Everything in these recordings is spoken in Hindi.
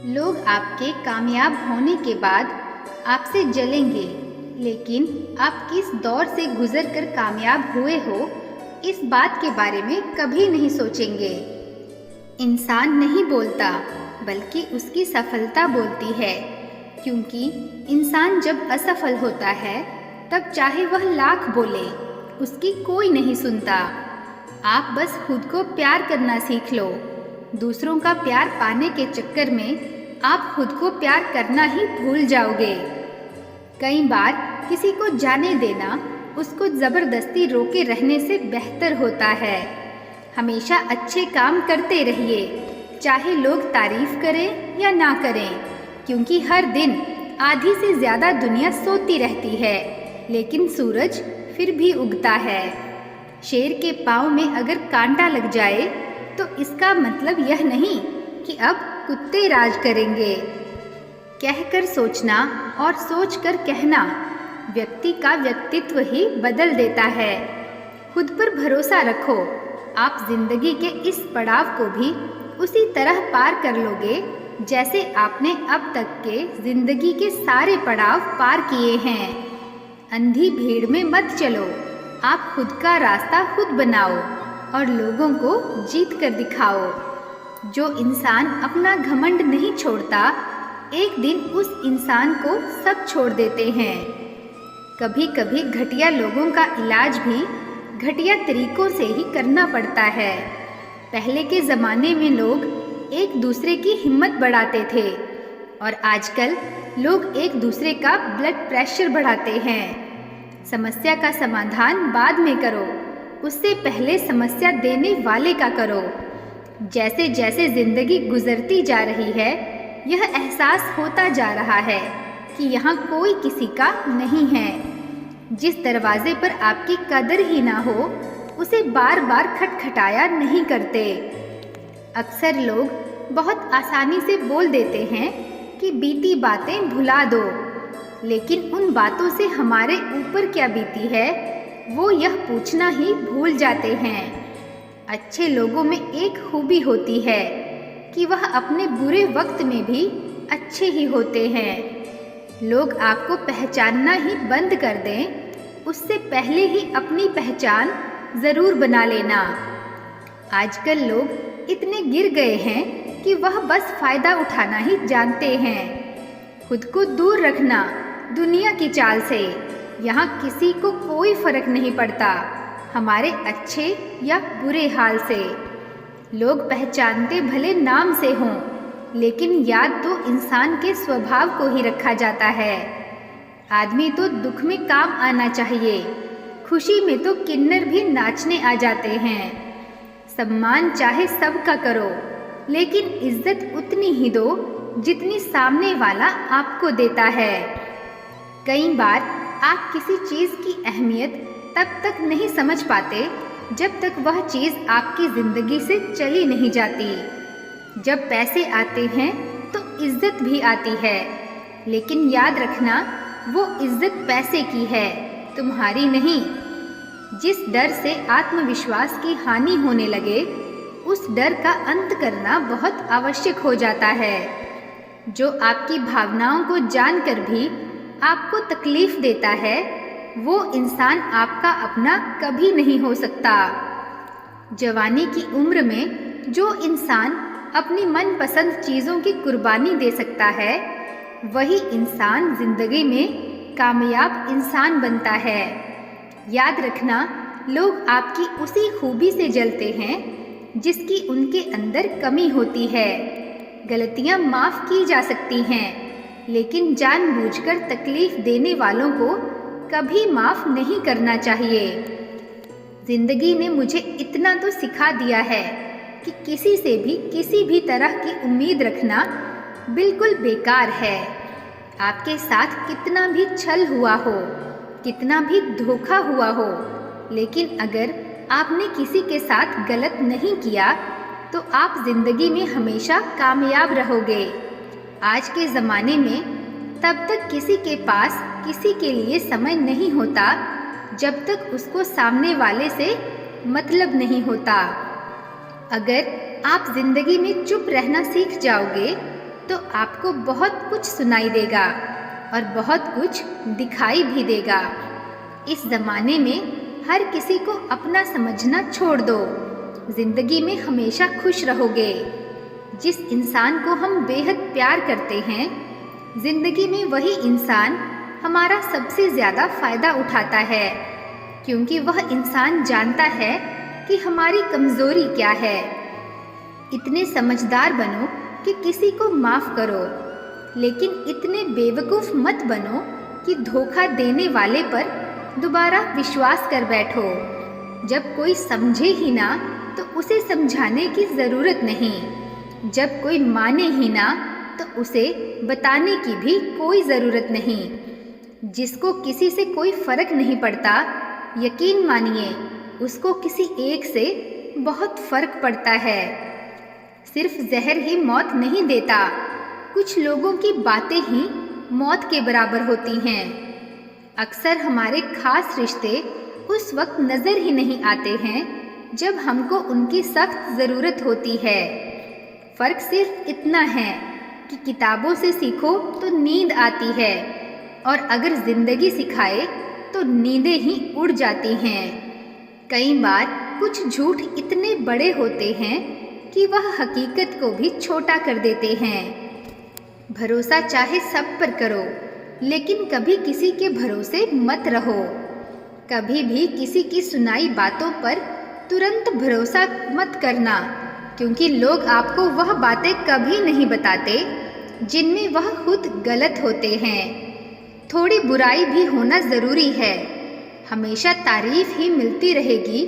लोग आपके कामयाब होने के बाद आपसे जलेंगे, लेकिन आप किस दौर से गुजर कर कामयाब हुए हो, इस बात के बारे में कभी नहीं सोचेंगे। इंसान नहीं बोलता, बल्कि उसकी सफलता बोलती है, क्योंकि इंसान जब असफल होता है तब चाहे वह लाख बोले, उसकी कोई नहीं सुनता। आप बस खुद को प्यार करना सीख लो। दूसरों का प्यार पाने के चक्कर में आप खुद को प्यार करना ही भूल जाओगे। कई बार किसी को जाने देना उसको ज़बरदस्ती रोके रहने से बेहतर होता है। हमेशा अच्छे काम करते रहिए, चाहे लोग तारीफ करें या ना करें, क्योंकि हर दिन आधी से ज़्यादा दुनिया सोती रहती है, लेकिन सूरज फिर भी उगता है। शेर के पाँव में अगर कांटा लग जाए तो इसका मतलब यह नहीं कि अब कुत्ते राज करेंगे। कहकर सोचना और सोचकर कहना व्यक्ति का व्यक्तित्व ही बदल देता है। खुद पर भरोसा रखो, आप जिंदगी के इस पड़ाव को भी उसी तरह पार कर लोगे जैसे आपने अब तक के जिंदगी के सारे पड़ाव पार किए हैं। अंधी भीड़ में मत चलो, आप खुद का रास्ता खुद बनाओ और लोगों को जीत कर दिखाओ। जो इंसान अपना घमंड नहीं छोड़ता, एक दिन उस इंसान को सब छोड़ देते हैं। कभी कभी घटिया लोगों का इलाज भी घटिया तरीकों से ही करना पड़ता है। पहले के ज़माने में लोग एक दूसरे की हिम्मत बढ़ाते थे और आजकल लोग एक दूसरे का ब्लड प्रेशर बढ़ाते हैं। समस्या का समाधान बाद में करो, उससे पहले समस्या देने वाले का करो। जैसे जैसे ज़िंदगी गुजरती जा रही है, यह एहसास होता जा रहा है कि यहाँ कोई किसी का नहीं है। जिस दरवाजे पर आपकी कदर ही ना हो, उसे बार बार खटखटाया नहीं करते। अक्सर लोग बहुत आसानी से बोल देते हैं कि बीती बातें भुला दो, लेकिन उन बातों से हमारे ऊपर क्या बीती है, वो यह पूछना ही भूल जाते हैं। अच्छे लोगों में एक खूबी होती है कि वह अपने बुरे वक्त में भी अच्छे ही होते हैं। लोग आपको पहचानना ही बंद कर दें, उससे पहले ही अपनी पहचान ज़रूर बना लेना। आजकल लोग इतने गिर गए हैं कि वह बस फ़ायदा उठाना ही जानते हैं। खुद को दूर रखना दुनिया की चाल से। यहाँ किसी को कोई फ़र्क नहीं पड़ता हमारे अच्छे या बुरे हाल से। लोग पहचानते भले नाम से हों, लेकिन याद तो इंसान के स्वभाव को ही रखा जाता है। आदमी तो दुख में काम आना चाहिए, खुशी में तो किन्नर भी नाचने आ जाते हैं। सम्मान चाहे सबका करो, लेकिन इज्जत उतनी ही दो जितनी सामने वाला आपको देता है। कई बार आप किसी चीज़ की अहमियत तब तक नहीं समझ पाते जब तक वह चीज़ आपकी ज़िंदगी से चली नहीं जाती। जब पैसे आते हैं तो इज्जत भी आती है, लेकिन याद रखना वो इज्जत पैसे की है, तुम्हारी नहीं। जिस डर से आत्मविश्वास की हानि होने लगे, उस डर का अंत करना बहुत आवश्यक हो जाता है। जो आपकी भावनाओं को जानकर भी आपको तकलीफ़ देता है, वो इंसान आपका अपना कभी नहीं हो सकता। जवानी की उम्र में जो इंसान अपनी मनपसंद चीज़ों की कुर्बानी दे सकता है, वही इंसान ज़िंदगी में कामयाब इंसान बनता है। याद रखना, लोग आपकी उसी खूबी से जलते हैं जिसकी उनके अंदर कमी होती है। गलतियाँ माफ़ की जा सकती हैं, लेकिन जानबूझकर तकलीफ़ देने वालों को कभी माफ़ नहीं करना चाहिए। ज़िंदगी ने मुझे इतना तो सिखा दिया है कि किसी से भी किसी भी तरह की उम्मीद रखना बिल्कुल बेकार है। आपके साथ कितना भी छल हुआ हो, कितना भी धोखा हुआ हो, लेकिन अगर आपने किसी के साथ गलत नहीं किया तो आप ज़िंदगी में हमेशा कामयाब रहोगे। आज के ज़माने में तब तक किसी के पास किसी के लिए समय नहीं होता जब तक उसको सामने वाले से मतलब नहीं होता। अगर आप जिंदगी में चुप रहना सीख जाओगे तो आपको बहुत कुछ सुनाई देगा और बहुत कुछ दिखाई भी देगा। इस ज़माने में हर किसी को अपना समझना छोड़ दो। ज़िंदगी में हमेशा खुश रहोगे। जिस इंसान को हम बेहद प्यार करते हैं, ज़िंदगी में वही इंसान हमारा सबसे ज़्यादा फ़ायदा उठाता है, क्योंकि वह इंसान जानता है कि हमारी कमज़ोरी क्या है। इतने समझदार बनो कि किसी को माफ़ करो, लेकिन इतने बेवकूफ़ मत बनो कि धोखा देने वाले पर दोबारा विश्वास कर बैठो। जब कोई समझे ही ना तो उसे समझाने की ज़रूरत नहीं। जब कोई माने ही ना तो उसे बताने की भी कोई ज़रूरत नहीं। जिसको किसी से कोई फ़र्क नहीं पड़ता, यकीन मानिए उसको किसी एक से बहुत फ़र्क पड़ता है। सिर्फ जहर ही मौत नहीं देता, कुछ लोगों की बातें ही मौत के बराबर होती हैं। अक्सर हमारे खास रिश्ते उस वक्त नज़र ही नहीं आते हैं जब हमको उनकी सख्त ज़रूरत होती है। फ़र्क सिर्फ इतना है कि किताबों से सीखो तो नींद आती है, और अगर ज़िंदगी सिखाए तो नींदें ही उड़ जाती हैं। कई बार कुछ झूठ इतने बड़े होते हैं कि वह हकीकत को भी छोटा कर देते हैं। भरोसा चाहे सब पर करो, लेकिन कभी किसी के भरोसे मत रहो। कभी भी किसी की सुनाई बातों पर तुरंत भरोसा मत करना, क्योंकि लोग आपको वह बातें कभी नहीं बताते जिनमें वह खुद गलत होते हैं। थोड़ी बुराई भी होना ज़रूरी है। हमेशा तारीफ ही मिलती रहेगी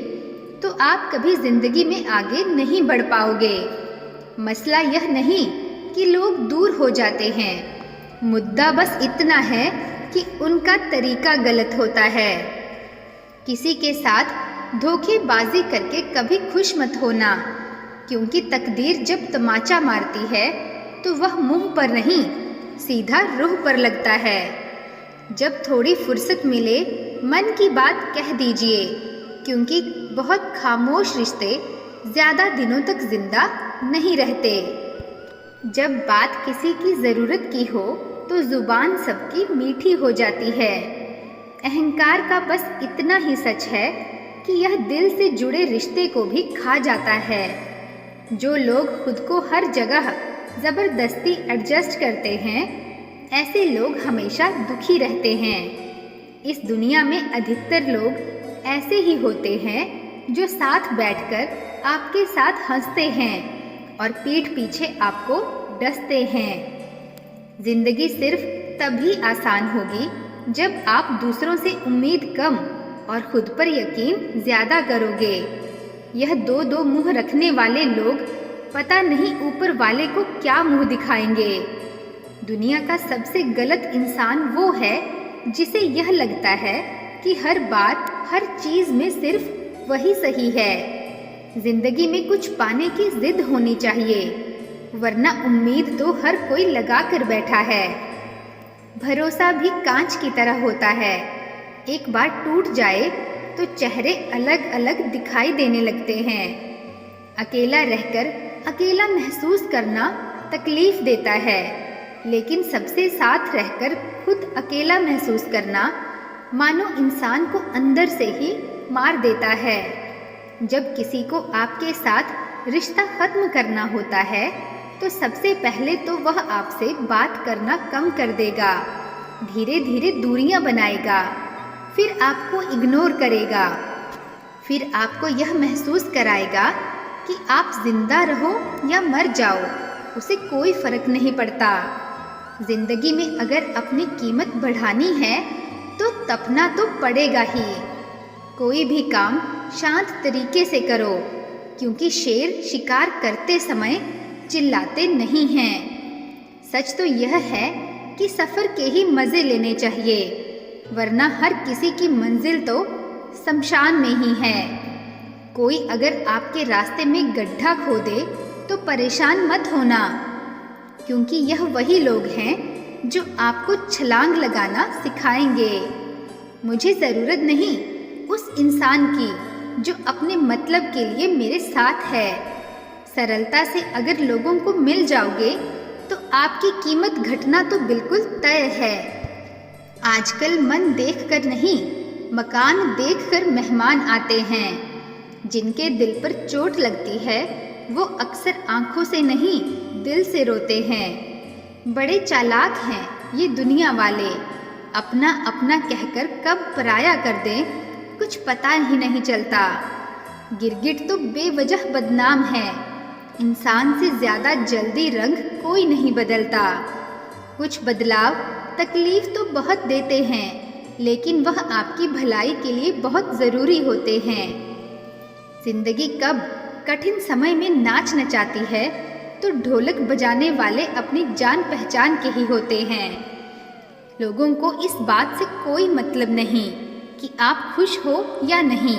तो आप कभी ज़िंदगी में आगे नहीं बढ़ पाओगे। मसला यह नहीं कि लोग दूर हो जाते हैं, मुद्दा बस इतना है कि उनका तरीका गलत होता है। किसी के साथ धोखेबाजी करके कभी खुश मत होना, क्योंकि तकदीर जब तमाचा मारती है तो वह मुंह पर नहीं, सीधा रूह पर लगता है। जब थोड़ी फुर्सत मिले मन की बात कह दीजिए, क्योंकि बहुत खामोश रिश्ते ज़्यादा दिनों तक जिंदा नहीं रहते। जब बात किसी की ज़रूरत की हो तो ज़ुबान सबकी मीठी हो जाती है। अहंकार का बस इतना ही सच है कि यह दिल से जुड़े रिश्ते को भी खा जाता है। जो लोग खुद को हर जगह ज़बरदस्ती एडजस्ट करते हैं, ऐसे लोग हमेशा दुखी रहते हैं। इस दुनिया में अधिकतर लोग ऐसे ही होते हैं जो साथ बैठकर आपके साथ हंसते हैं और पीठ पीछे आपको डसते हैं। जिंदगी सिर्फ तभी आसान होगी जब आप दूसरों से उम्मीद कम और खुद पर यकीन ज़्यादा करोगे। यह दो मुंह रखने वाले लोग पता नहीं ऊपर वाले को क्या मुंह दिखाएंगे। दुनिया का सबसे गलत इंसान वो है जिसे यह लगता है कि हर बात हर चीज़ में सिर्फ वही सही है। जिंदगी में कुछ पाने की जिद होनी चाहिए, वरना उम्मीद तो हर कोई लगा कर बैठा है। भरोसा भी कांच की तरह होता है, एक बार टूट जाए तो चेहरे अलग अलग दिखाई देने लगते हैं। अकेला रहकर अकेला महसूस करना तकलीफ देता है, लेकिन सबसे साथ रहकर खुद अकेला महसूस करना मानो इंसान को अंदर से ही मार देता है। जब किसी को आपके साथ रिश्ता ख़त्म करना होता है तो सबसे पहले तो वह आपसे बात करना कम कर देगा, धीरे धीरे दूरियां बनाएगा, फिर आपको इग्नोर करेगा, फिर आपको यह महसूस कराएगा कि आप जिंदा रहो या मर जाओ, उसे कोई फ़र्क नहीं पड़ता। जिंदगी में अगर अपनी कीमत बढ़ानी है तो तपना तो पड़ेगा ही। कोई भी काम शांत तरीके से करो, क्योंकि शेर शिकार करते समय चिल्लाते नहीं हैं। सच तो यह है कि सफ़र के ही मज़े लेने चाहिए, वरना हर किसी की मंजिल तो शमशान में ही है। कोई अगर आपके रास्ते में गड्ढा खोदे तो परेशान मत होना, क्योंकि यह वही लोग हैं जो आपको छलांग लगाना सिखाएंगे। मुझे ज़रूरत नहीं उस इंसान की जो अपने मतलब के लिए मेरे साथ है। सरलता से अगर लोगों को मिल जाओगे तो आपकी कीमत घटना तो बिल्कुल तय है। आजकल मन देखकर नहीं, मकान देखकर मेहमान आते हैं। जिनके दिल पर चोट लगती है वो अक्सर आंखों से नहीं, दिल से रोते हैं। बड़े चालाक हैं ये दुनिया वाले, अपना अपना कहकर कब पराया कर दें कुछ पता ही नहीं चलता। गिरगिट तो बेवजह बदनाम है, इंसान से ज़्यादा जल्दी रंग कोई नहीं बदलता। कुछ बदलाव तकलीफ तो बहुत देते हैं, लेकिन वह आपकी भलाई के लिए बहुत ज़रूरी होते हैं। जिंदगी कब कठिन समय में नाच नचाती है तो ढोलक बजाने वाले अपनी जान पहचान के ही होते हैं। लोगों को इस बात से कोई मतलब नहीं कि आप खुश हो या नहीं,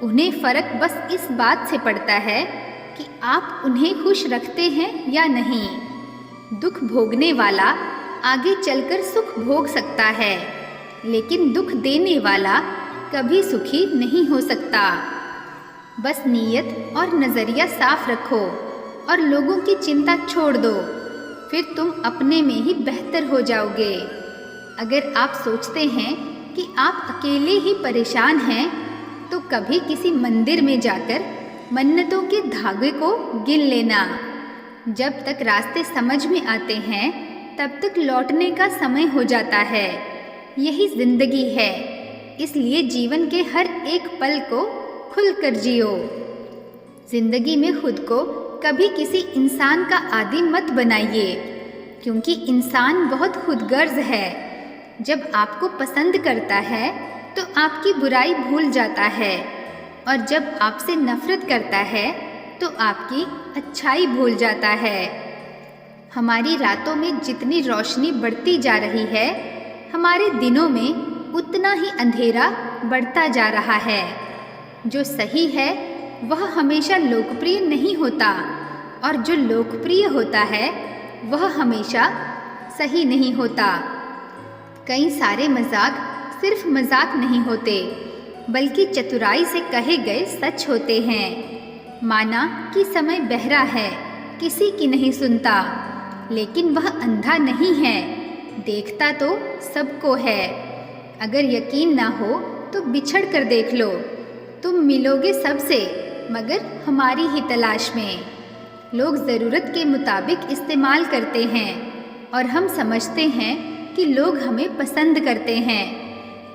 उन्हें फ़र्क बस इस बात से पड़ता है कि आप उन्हें खुश रखते हैं या नहीं। दुख भोगने वाला आगे चलकर सुख भोग सकता है, लेकिन दुख देने वाला कभी सुखी नहीं हो सकता। बस नीयत और नज़रिया साफ रखो और लोगों की चिंता छोड़ दो, फिर तुम अपने में ही बेहतर हो जाओगे। अगर आप सोचते हैं कि आप अकेले ही परेशान हैं तो कभी किसी मंदिर में जाकर मन्नतों के धागे को गिन लेना। जब तक रास्ते समझ में आते हैं तब तक लौटने का समय हो जाता है। यही जिंदगी है, इसलिए जीवन के हर एक पल को खुलकर जियो। जिंदगी में खुद को कभी किसी इंसान का आदी मत बनाइए, क्योंकि इंसान बहुत खुदगर्ज है। जब आपको पसंद करता है तो आपकी बुराई भूल जाता है, और जब आपसे नफरत करता है तो आपकी अच्छाई भूल जाता है। हमारी रातों में जितनी रोशनी बढ़ती जा रही है, हमारे दिनों में उतना ही अंधेरा बढ़ता जा रहा है। जो सही है वह हमेशा लोकप्रिय नहीं होता, और जो लोकप्रिय होता है वह हमेशा सही नहीं होता। कई सारे मजाक सिर्फ मजाक नहीं होते, बल्कि चतुराई से कहे गए सच होते हैं। माना कि समय बहरा है, किसी की नहीं सुनता, लेकिन वह अंधा नहीं है, देखता तो सबको है। अगर यकीन ना हो तो बिछड़ कर देख लो, तुम मिलोगे सबसे मगर हमारी ही तलाश में। लोग ज़रूरत के मुताबिक इस्तेमाल करते हैं और हम समझते हैं कि लोग हमें पसंद करते हैं।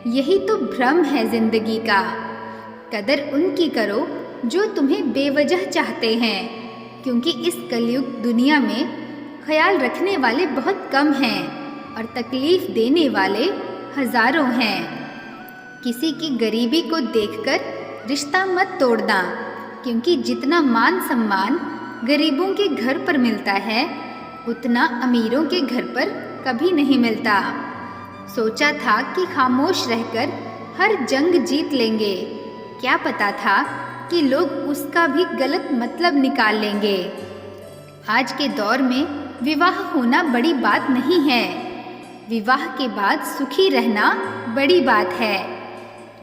यही तो भ्रम है ज़िंदगी का। कदर उनकी करो जो तुम्हें बेवजह चाहते हैं, क्योंकि इस कलयुग दुनिया में ख्याल रखने वाले बहुत कम हैं और तकलीफ़ देने वाले हज़ारों हैं। किसी की गरीबी को देखकर रिश्ता मत तोड़ना, क्योंकि जितना मान सम्मान गरीबों के घर पर मिलता है उतना अमीरों के घर पर कभी नहीं मिलता। सोचा था कि खामोश रहकर हर जंग जीत लेंगे, क्या पता था कि लोग उसका भी गलत मतलब निकाल लेंगे। आज के दौर में विवाह होना बड़ी बात नहीं है, विवाह के बाद सुखी रहना बड़ी बात है।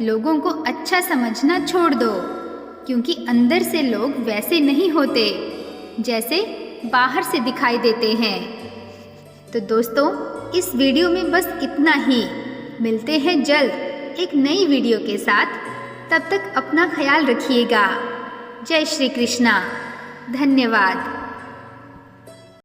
लोगों को अच्छा समझना छोड़ दो, क्योंकि अंदर से लोग वैसे नहीं होते जैसे बाहर से दिखाई देते हैं। तो दोस्तों, इस वीडियो में बस इतना ही। मिलते हैं जल्द एक नई वीडियो के साथ। तब तक अपना ख्याल रखिएगा। जय श्री कृष्णा। धन्यवाद।